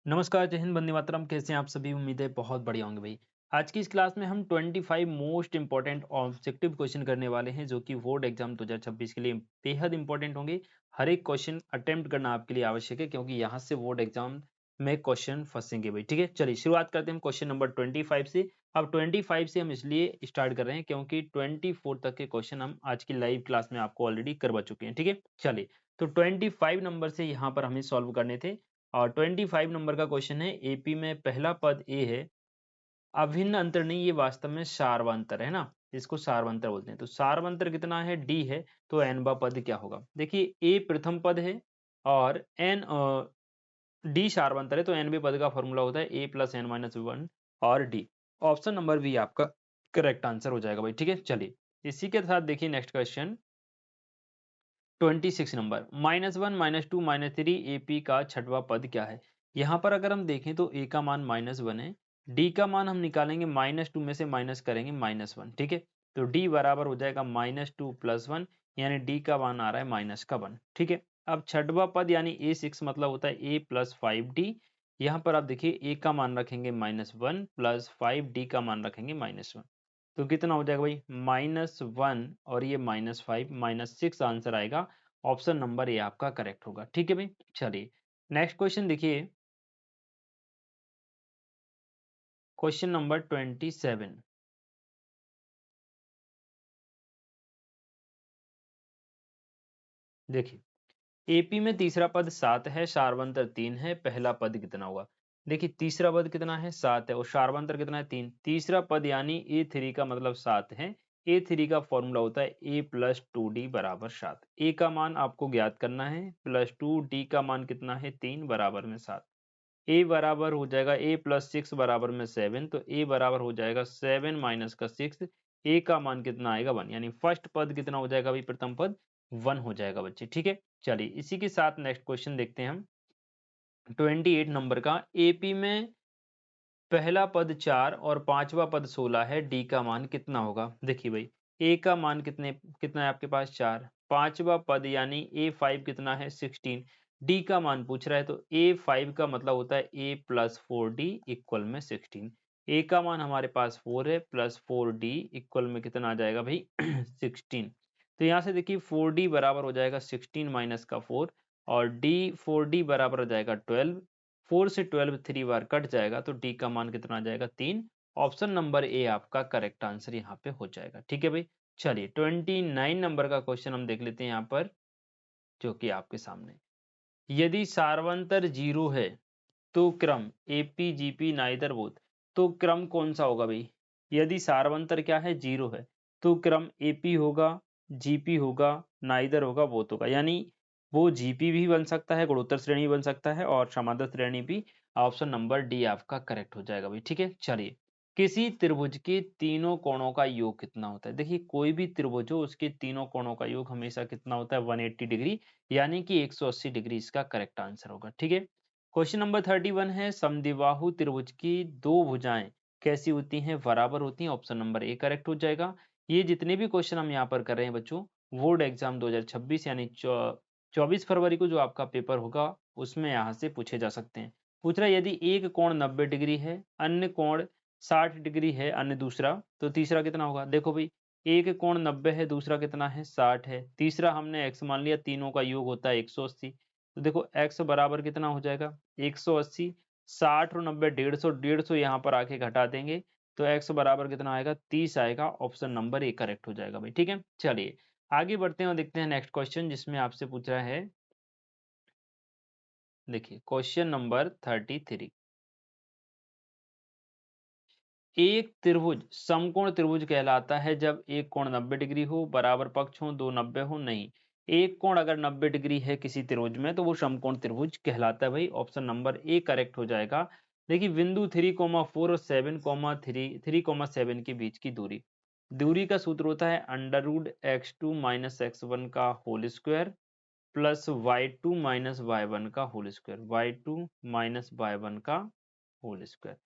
नमस्कार, जय हिंद, वंदे मातरम। कैसे हैं आप सभी? उम्मीद है बहुत बढ़िया होंगे भाई। आज की इस क्लास में हम 25 मोस्ट इंपॉर्टेंट ऑब्जेक्टिव क्वेश्चन करने वाले हैं जो कि बोर्ड एग्जाम 2026 के लिए बेहद इंपॉर्टेंट होंगे। हर एक क्वेश्चन अटेम्प्ट करना आपके लिए आवश्यक है क्योंकि यहाँ से बोर्ड एग्जाम में क्वेश्चन फंसेंगे भाई। ठीक है, चलिए शुरुआत करते हैं हम क्वेश्चन नंबर 25 से। अब 25 से हम इसलिए स्टार्ट कर रहे हैं क्योंकि 24 तक के क्वेश्चन हम आज की लाइव क्लास में आपको ऑलरेडी करवा चुके हैं। ठीक है, चलिए तो 25 नंबर से यहाँ पर हमें सॉल्व करने थे। और 25 नंबर का क्वेश्चन है, एपी में पहला पद ए है, अभिन्न अंतर नहीं, ये वास्तव में सार्वंतर है ना, इसको सार्वंतर बोलते हैं। तो सार्वंतर कितना है? डी है। तो एनवा पद क्या होगा? देखिए ए प्रथम पद है और एन डी सार्वंतर है, तो एनवे पद का फॉर्मूला होता है ए प्लस एन माइनस वन और डी। ऑप्शन नंबर बी आपका करेक्ट आंसर हो जाएगा भाई। ठीक है, चलिए इसी के साथ देखिए नेक्स्ट क्वेश्चन 26 नंबर, -1 -2 -3 एपी का छठवां पद क्या है? यहाँ पर अगर हम देखें तो ए का मान -1 है, डी का मान हम निकालेंगे -2 में से माइनस करेंगे -1। ठीक है, तो डी बराबर हो जाएगा -2 + 1, यानी डी का मान आ रहा है माइनस का 1। ठीक है, अब छठवां पद यानी A6 मतलब होता है a + 5d। यहाँ पर आप देखिए ए का मान रखेंगे -1 + 5, डी का मान रखेंगे -1, तो कितना हो जाएगा भाई? -1 और ये -5 -6 आंसर आएगा। ऑप्शन नंबर ए आपका करेक्ट होगा। ठीक है भाई, चलिए नेक्स्ट क्वेश्चन देखिए, क्वेश्चन नंबर 27। देखिए एपी में तीसरा पद 7 है, सार्वंतर 3 है, पहला पद कितना होगा? देखिए तीसरा पद कितना है? 7 है और सार्वंतर कितना है? 3। तीसरा पद यानी A3 का मतलब 7 है। A3 का फॉर्मूला होता है a + 2d = 7। ए का मान आपको ज्ञात करना है +2, डी का मान कितना है? 3 बराबर में 7। ए बराबर हो जाएगा a + 6 बराबर में 7, तो ए बराबर हो जाएगा 7 माइनस का 6। ए का मान कितना आएगा? 1, यानी फर्स्ट पद कितना हो जाएगा भाई? प्रथम पद 1 हो जाएगा बच्चे। ठीक है, चलिए इसी के साथ नेक्स्ट क्वेश्चन देखते हैं हम 28 नंबर का, एपी में पहला पद 4 और पांचवा पद 16 है, डी का मान कितना होगा? देखिए भाई ए का मान कितना है आपके पास? 4। पांचवा पद यानी A5 कितना है? 16। डी का मान पूछ रहा है, तो A5 का मतलब होता है a + 4d = 16। ए का मान हमारे पास 4 है, +4d = कितना आ जाएगा भाई? 16। तो यहाँ से देखिए 4d बराबर हो जाएगा 16 माइनस का 4, और डी 4d बराबर हो जाएगा 12। 4 से 12 3 बार कट जाएगा, तो डी का मान कितना आ जाएगा? 3। ऑप्शन नंबर ए आपका करेक्ट आंसर यहाँ पे हो जाएगा। ठीक है भाई, चलिए 29 नंबर का क्वेश्चन हम देख लेते हैं यहाँ पर, जो कि आपके सामने, यदि सार्वंतर 0 है तो क्रम एपी जीपी नाइदर बोथ, तो क्रम कौन सा होगा भाई? यदि सार्वंतर क्या है? 0 है, तो क्रम एपी होगा, जीपी होगा, नाइदर होगा, बोथ होगा। यानी वो जीपी भी बन सकता है, गुणोत्तर श्रेणी बन सकता है और समांतर श्रेणी भी। ऑप्शन नंबर डी आपका करेक्ट हो जाएगा भाई। ठीक है, चलिए किसी त्रिभुज के तीनों कोणों का योग कितना होता है? देखिए कोई भी त्रिभुज हो उसके तीनों कोणों का योग हमेशा कितना होता है? 180 डिग्री, यानी कि 180 डिग्री इसका करेक्ट आंसर होगा। ठीक है, क्वेश्चन नंबर 31 है, समद्विबाहु त्रिभुज की दो भुजाएं कैसी होती हैं? बराबर होती हैं। ऑप्शन नंबर ए करेक्ट हो जाएगा। ये जितने भी क्वेश्चन हम यहाँ पर कर रहे हैं बच्चों, बोर्ड एग्जाम 2026 यानी 24 फरवरी को जो आपका पेपर होगा उसमें यहाँ से पूछे जा सकते हैं। पूछ रहा है यदि एक कोण 90 डिग्री है, अन्य कोण 60 डिग्री है, अन्य दूसरा, तो तीसरा कितना होगा? देखो भाई एक कोण 90 है, दूसरा कितना है? 60 है, तीसरा हमने x मान लिया, तीनों का योग होता है 180। तो देखो x बराबर कितना हो जाएगा? 180। 60 और 90 150, 150 यहाँ पर आके घटा देंगे, तो x बराबर कितना आएगा? 30 आएगा। ऑप्शन नंबर ए करेक्ट हो जाएगा भाई। ठीक है, चलिए आगे बढ़ते हैं और देखते हैं नेक्स्ट क्वेश्चन, जिसमें आपसे पूछ रहा है, देखिए क्वेश्चन नंबर 33, एक त्रिभुज समकोण त्रिभुज कहलाता है जब एक कोण 90 डिग्री हो, बराबर पक्ष हो, दो 90 हो। नहीं, एक कोण अगर 90 डिग्री है किसी त्रिभुज में तो वो समकोण त्रिभुज कहलाता है भाई। ऑप्शन नंबर ए करेक्ट हो जाएगा। देखिए बिंदु 3,4 और 7,3,7 के बीच की दूरी, दूरी का सूत्र होता है √x2 - x1 का whole square plus y2 - y1 का होल स्क्वायर, y2 - y1 का होल स्क्वायर।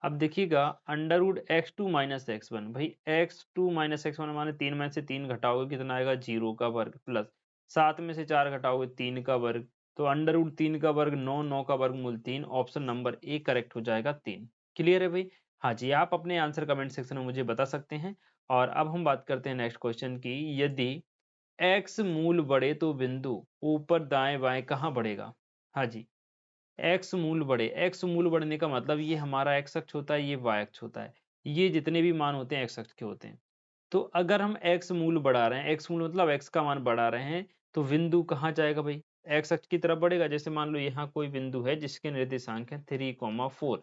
अब देखिएगा √x2 - x1, भाई x2 - x1 माने 3 में से 3 घटाओगे कितना आएगा? 0 का वर्ग, प्लस 7 में से 4 घटाओगे 3 का वर्ग, तो √3 का वर्ग 9, 9 का वर्गमूल 3, ऑप्शन नंबर ए करेक्ट हो जाएगा 3। क्लियर है भाई? हाँ जी, आप अपने आंसर कमेंट सेक्शन में मुझे बता सकते हैं। और अब हम बात करते हैं नेक्स्ट क्वेश्चन की। यदि एक्स मूल बढ़े तो बिंदु ऊपर दाएं बाएं कहाँ बढ़ेगा? हाँ जी, एक्स मूल बढ़े, एक्स मूल बढ़ने का मतलब ये हमारा एक्स अक्ष होता है, ये वाई अक्ष होता है, ये जितने भी मान होते हैं एक्स अक्ष के होते हैं। तो अगर हम एक्स मूल बढ़ा रहे हैं, एक्स मूल मतलब एक्स का मान बढ़ा रहे हैं, तो बिंदु कहाँ जाएगा भाई? एक्स अक्ष की तरफ बढ़ेगा। जैसे मान लो यहाँ कोई बिंदु है जिसके निर्देशांक है 3,4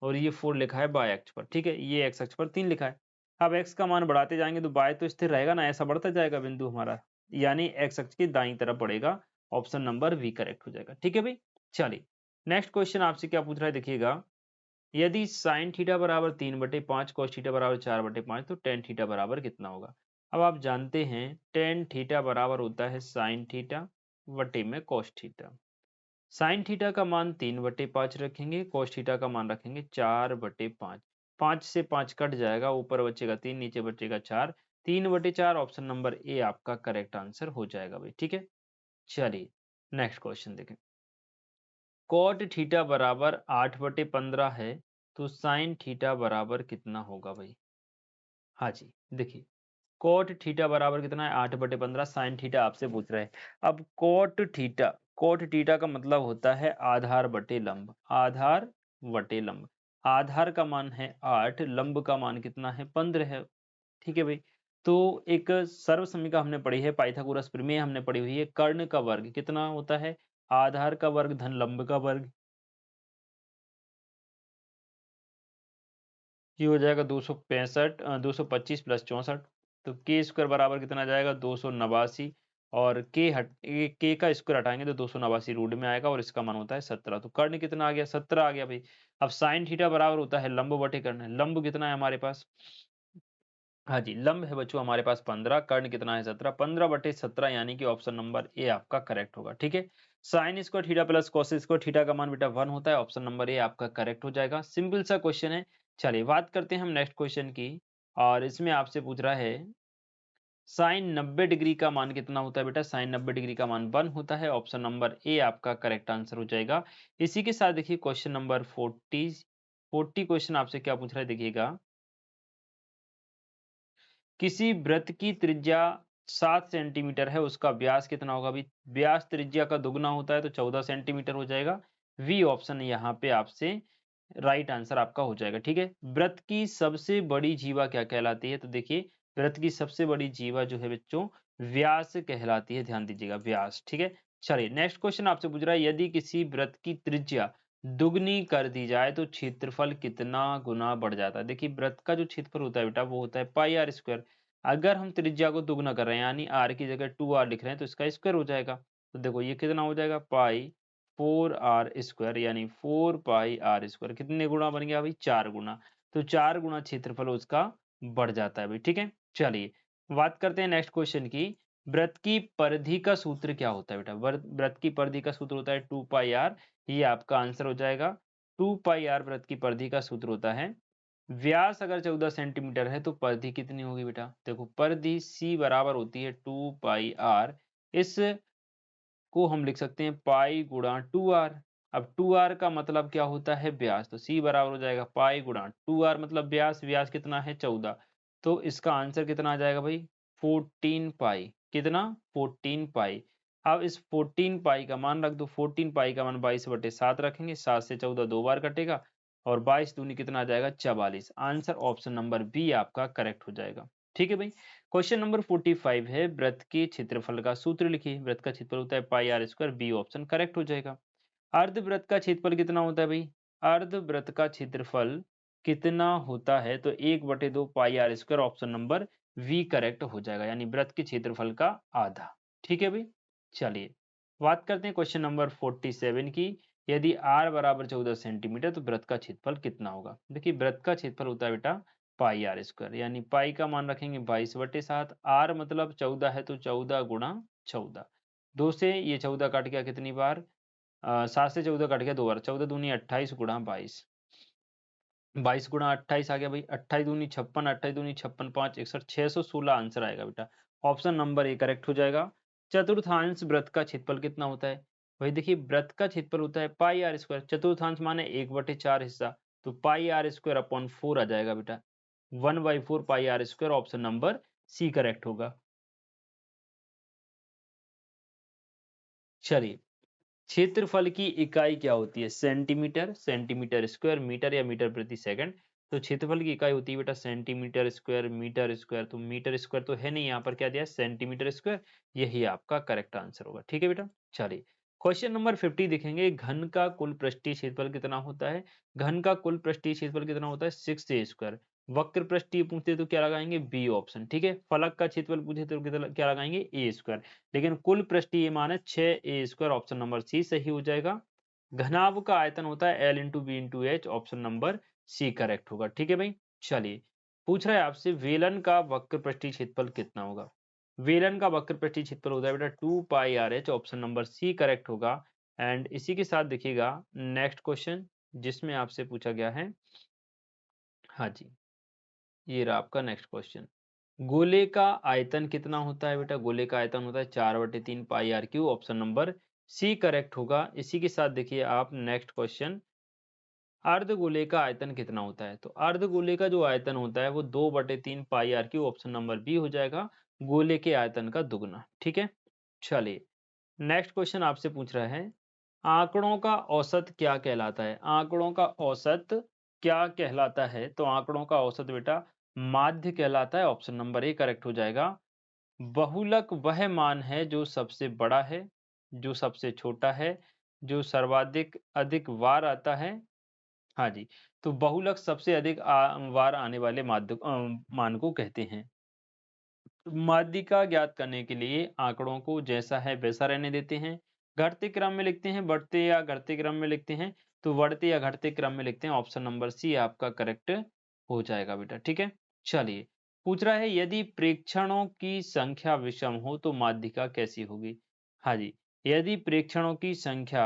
और ये 4 लिखा है बाय अक्ष पर, ठीक है, ये एक्स अक्ष पर 3 लिखा है। अब एक्स का मान बढ़ाते जाएंगे तो बाय तो स्थिर रहेगा ना, ऐसा बढ़ता जाएगा बिंदु हमारा, यानी एक्स अक्ष की दाईं तरफ बढ़ेगा। ऑप्शन नंबर बी करेक्ट हो जाएगा। ठीक है भाई, चलिए नेक्स्ट क्वेश्चन आपसे क्या पूछ रहा है देखिएगा। यदि साइन थीटा बराबर 3/5, कॉस थीटा बराबर 4/5, तो टेन थीटा बराबर कितना होगा? अब आप जानते हैं टेन थीटा बराबर होता है साइन थीटा बटे में कॉस थीटा। साइन थीटा का मान 3/5 रखेंगे, कॉस थीटा का मान रखेंगे 4/5। 5 से 5 कट जाएगा, ऊपर बचेगा 3, नीचे बचेगा 4। 3/4 ऑप्शन नंबर ए आपका करेक्ट आंसर हो जाएगा भाई। ठीक है, चलिए नेक्स्ट क्वेश्चन देखें। कॉट थीटा बराबर 8/15 है, तो साइन थीटा बराबर कितना होगा भाई? हाँ जी, देखिए कॉट थीटा बराबर कितना है? 8/15। साइन थीटा आपसे पूछ रहे हैं। अब कॉट थीटा का मतलब होता है आधार बटे लंब, आधार बटे लंब। आधार का मान है 8, लंब का मान कितना है? 15 है। ठीक है भाई, तो एक सर्व समीकरण हमने पढ़ी है, पाइथागोरस प्रमेय हमने पढ़ी हुई है। कर्ण का वर्ग कितना होता है? आधार का वर्ग धन लंब का वर्ग। ये हो जाएगा 265, 225 प्लस 64। तो के स्क्वायर बराबर कितना आ जाएगा? 289। और के का स्क्वायर हटाएंगे तो 289 रूट में आएगा और इसका मान होता है 17। तो कर्ण कितना आ गया? 17 आ गया भाई। अब साइन थीटा बराबर होता है लंब बटे कर्ण। लंब कितना है हमारे पास? हाँ जी, लंब है बच्चों हमारे पास 15, कर्ण कितना है? 17। 15/17 यानी कि ऑप्शन नंबर ए आपका करेक्ट होगा। ठीक है, sine square theta plus cos square theta का मान बेटा 1 होता है। ऑप्शन नंबर ए आपका करेक्ट हो जाएगा। सिंपल सा क्वेश्चन है। चलिए बात करते हैं हम नेक्स्ट क्वेश्चन की। और इसमें आपसे पूछ रहा है साइन 90 डिग्री का मान कितना होता है बेटा? साइन 90 डिग्री का मान 1 होता है। ऑप्शन नंबर ए आपका करेक्ट आंसर हो जाएगा। इसी के साथ देखिए क्वेश्चन नंबर 40 क्वेश्चन आपसे क्या पूछ रहा है देखिएगा। किसी वृत्त की त्रिज्या 7 सेंटीमीटर है, उसका व्यास कितना होगा भाई? व्यास त्रिज्या का दुगना होता है तो 14 सेंटीमीटर हो जाएगा। वी ऑप्शन यहाँ पे आपसे राइट आंसर आपका हो जाएगा। ठीक है, वृत्त की सबसे बड़ी जीवा क्या कहलाती है? तो देखिए वृत्त की सबसे बड़ी जीवा जो है बच्चों व्यास कहलाती है। ध्यान दीजिएगा, व्यास। ठीक है, चलिए नेक्स्ट क्वेश्चन आपसे पूछ रहा है यदि किसी वृत्त की त्रिज्या दुगनी कर दी जाए तो क्षेत्रफल कितना गुना बढ़ जाता है? देखिए वृत्त का जो क्षेत्रफल होता है बेटा वो होता है पाई आर स्क्वायर। अगर हम त्रिज्या को दुगना कर रहे हैं यानी आर की जगह 2r लिख रहे हैं तो इसका स्क्वायर हो जाएगा। तो देखो ये कितना हो जाएगा? पाई 4r स्क्वायर, यानी 4 पाई आर स्क्वायर। कितने गुना बन गया भाई? 4 गुना। तो 4 गुना क्षेत्रफल उसका बढ़ जाता है भाई। ठीक है, चलिए बात करते हैं नेक्स्ट क्वेश्चन की। वृत्त की परिधि का सूत्र क्या होता है बेटा? वृत्त की परिधि का सूत्र होता है 2 पाई आर। ये आपका आंसर हो जाएगा। 2 पाई आर वृत्त की परिधि का सूत्र होता है। व्यास अगर 14 सेंटीमीटर है तो परिधि कितनी होगी बेटा? देखो परिधि सी बराबर होती है 2 पाई आर। इस को हम लिख सकते हैं पाई गुणा 2r। अब 2r का मतलब क्या होता है? व्यास। तो c बराबर हो जाएगा पाई गुणा 2r मतलब व्यास। व्यास कितना है? 14। तो इसका आंसर कितना आ जाएगा भाई? 14 पाई। कितना? 14 पाई। अब इस 14 पाई का मान रख दो। 14 पाई का मान 22/7 रखेंगे। 7 से 14 दो बार कटेगा और 22 दूनी कितना आ जाएगा? 44। आंसर ऑप्शन नंबर बी आपका करेक्ट हो जाएगा। ठीक है भाई, क्वेश्चन नंबर 45 है वृत्त के क्षेत्रफल का सूत्र लिखिए। वृत्त का क्षेत्रफल होता है pi r square. B option correct हो जाएगा। अर्धवृत्त का क्षेत्रफल कितना होता है भाई? अर्धवृत्त का क्षेत्रफल कितना होता है? तो 1/2 pi r square. Option number B correct हो जाएगा, यानी वृत्त के क्षेत्रफल का आधा। ठीक है भाई, चलिए बात करते हैं क्वेश्चन नंबर 47 की। यदि r बराबर 14 सेंटीमीटर तो वृत्त का क्षेत्रफल कितना होगा? देखिए वृत्त का क्षेत्रफल होता है बेटा पाई आर स्क्वायर, यानी पाई का मान रखेंगे 22/7। आर मतलब 14 है तो 14 गुणा 14। 2 से ये 14 कट गया कितनी बार? 7 से 14 कट गया 2 बार। 14 दूनी 28 गुणा 22। 22 गुणा 28 आ गया भाई। 28 दूनी 56, 28 दूनी 56, 5 61, 616 आंसर आएगा बेटा। ऑप्शन नंबर ए करेक्ट हो जाएगा। चतुर्थांश वृत्त का क्षेत्रफल कितना होता है? वही देखिए वृत्त का क्षेत्रफल होता है पाई आर स्क्वायर, चतुर्थांश माने 1/4 हिस्सा, तो पाई आर स्क्वायर अपॉन 4 आ जाएगा बेटा, 1/4 pi r square, option number C correct होगा। चलिए, क्षेत्रफल की इकाई क्या होती है? सेंटीमीटर, सेंटीमीटर स्क्वायर, मीटर या मीटर प्रति सेकंड। तो क्षेत्रफल की इकाई होती है बेटा सेंटीमीटर स्क्वायर, मीटर स्क्वायर। तो मीटर स्क्वायर तो है नहीं, यहाँ पर क्या दिया है? Centimetre square. यही आपका करेक्ट आंसर होगा। ठीक है बेटा, चलिए क्वेश्चन नंबर 50 देखेंगे। घन का कुल पृष्ठीय क्षेत्रफल कितना होता है? घन का कुल पृष्ठीय क्षेत्रफल कितना होता है? 6a square. वक्र पृष्ठीय पूछते तो क्या लगाएंगे? B option. ठीक है, फलक का क्षेत्रफल पूछे तो कितना क्या लगाएंगे? ए स्क्वायर। लेकिन कुल पृष्ठीय मान है 6a स्क्वायर, ऑप्शन नंबर सी सही हो जाएगा। घनाभ का आयतन होता है L into B into H, option number C correct होगा। ठीक है भाई, चलिए पूछ रहा है आपसे वेलन का वक्र पृष्ठीय क्षेत्रफल कितना होगा? वेलन का वक्र पृष्ठीय क्षेत्रफल होता है बेटा 2 pi r H, option number C correct होगा। एंड इसी के साथ देखिएगा नेक्स्ट क्वेश्चन जिसमें आपसे पूछा गया है, हाँ जी, ये रहा आपका नेक्स्ट क्वेश्चन। गोले का आयतन कितना होता है बेटा? गोले का आयतन होता है 4/3 pi r cube, option number C correct होगा। इसी के साथ देखिए आप नेक्स्ट क्वेश्चन, अर्धगोले का आयतन कितना होता है? तो अर्धगोले का जो आयतन होता है वो 2/3 pi r cube, option number B हो जाएगा, गोले के आयतन का दुगना। ठीक है, चलिए नेक्स्ट क्वेश्चन आपसे पूछ रहा है, आंकड़ों का औसत क्या कहलाता है? आंकड़ों का औसत क्या कहलाता है? तो आंकड़ों का औसत बेटा माध्य कहलाता है, ऑप्शन नंबर ए करेक्ट हो जाएगा। बहुलक वह मान है जो सबसे बड़ा है, जो सबसे छोटा है, जो सर्वाधिक अधिक बार आता है। हाँ जी, तो बहुलक सबसे अधिक बार आने वाले मान को कहते हैं। माध्यिका ज्ञात करने के लिए आंकड़ों को जैसा है वैसा रहने देते हैं, घटते क्रम में लिखते हैं, बढ़ते या घटते क्रम में लिखते हैं, तो बढ़ते या घटते क्रम में लिखते हैं, ऑप्शन नंबर सी आपका करेक्ट हो जाएगा बेटा। ठीक है, चलिए पूछ रहा है यदि प्रेक्षणों की संख्या विषम हो तो माध्यिका कैसी होगी? हाँ जी, यदि प्रेक्षणों की संख्या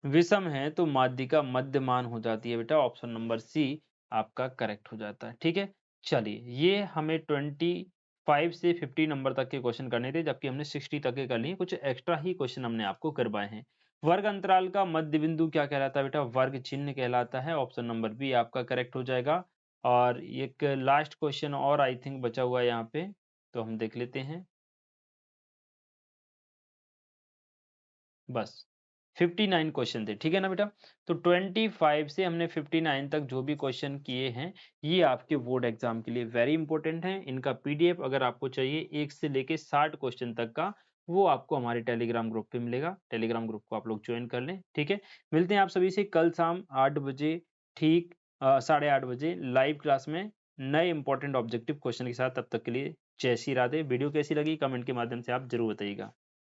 विषम है तो माध्यिका मध्यमान हो जाती है बेटा, ऑप्शन नंबर सी आपका करेक्ट हो जाता है। ठीक है, चलिए ये हमें 25 से 50 नंबर तक के क्वेश्चन करने थे, जबकि हमने 60 तक के कर लिए, कुछ एक्स्ट्रा ही क्वेश्चन हमने आपको करवाए हैं। वर्ग अंतराल का मध्य बिंदु क्या कहलाता है बेटा? वर्ग चिन्ह कहलाता है, ऑप्शन नंबर बी आपका करेक्ट हो जाएगा। और एक लास्ट क्वेश्चन और आई थिंक बचा हुआ है यहाँ पे, तो हम देख लेते हैं। बस 59 क्वेश्चन थे, ठीक है ना बेटा? तो 25 से हमने 59 तक जो भी क्वेश्चन किए हैं, ये आपके बोर्ड एग्जाम के लिए वेरी इंपॉर्टेंट हैं। इनका पीडीएफ अगर आपको चाहिए 1 से लेके 60 क्वेश्चन तक का, वो आपको हमारे टेलीग्राम ग्रुप पे मिलेगा। टेलीग्राम ग्रुप को आप लोग ज्वाइन कर लें, ठीक है? मिलते हैं आप सभी से कल शाम 8 बजे, ठीक 8:30 बजे लाइव क्लास में नए इंपॉर्टेंट ऑब्जेक्टिव क्वेश्चन के साथ। तब तक के लिए जय श्री राधे। वीडियो कैसी लगी कमेंट के माध्यम से आप जरूर बताइएगा।